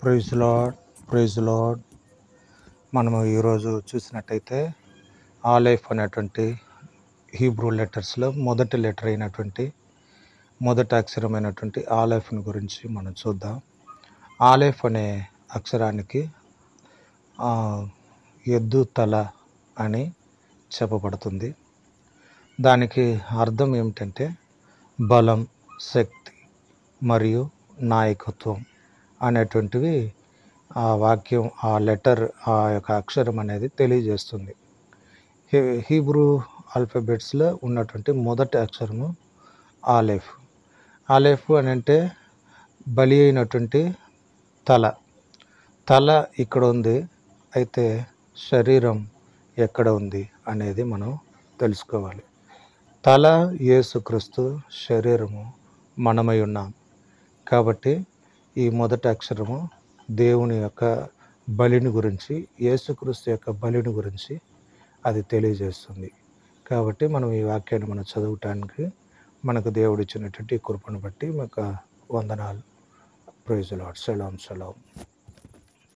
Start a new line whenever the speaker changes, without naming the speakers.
Praise lord, praise lord. మనము ఈరోజు చూసినట్టయితే ఆలెఫ్ అనేటువంటి హీబ్రూ లెటర్స్లో మొదటి లెటర్ అయినటువంటి మొదటి అక్షరమైనటువంటి ఆలెఫ్ని గురించి మనం చూద్దాం. ఆలెఫ్ అనే అక్షరానికి ఎద్దు తల అని చెప్పబడుతుంది. దానికి అర్థం ఏమిటంటే బలం, శక్తి మరియు నాయకత్వం అనేటువంటివి ఆ వాక్యం, ఆ లెటర్, ఆ యొక్క అక్షరం అనేది తెలియజేస్తుంది. హీబ్రూ ఆల్ఫాబెట్స్లో ఉన్నటువంటి మొదటి అక్షరము ఆలెఫ్. ఆలెఫ్ అని అంటే బలి అయినటువంటి తల ఇక్కడ ఉంది, అయితే శరీరం ఎక్కడ ఉంది అనేది మనం తెలుసుకోవాలి. తల యేసుక్రీస్తు, శరీరము మనమై ఉన్నాం. కాబట్టి ఈ మొదటి అక్షరము దేవుని యొక్క బలిని గురించి, యేసుక్రీస్తు యొక్క బలిని గురించి అది తెలియజేస్తుంది. కాబట్టి మనం ఈ వాక్యాన్ని మనం చదవటానికి మనకు దేవుడు ఇచ్చినటువంటి కృపను బట్టి మీకు వందనాలు. Praise lord. Shalom shalom.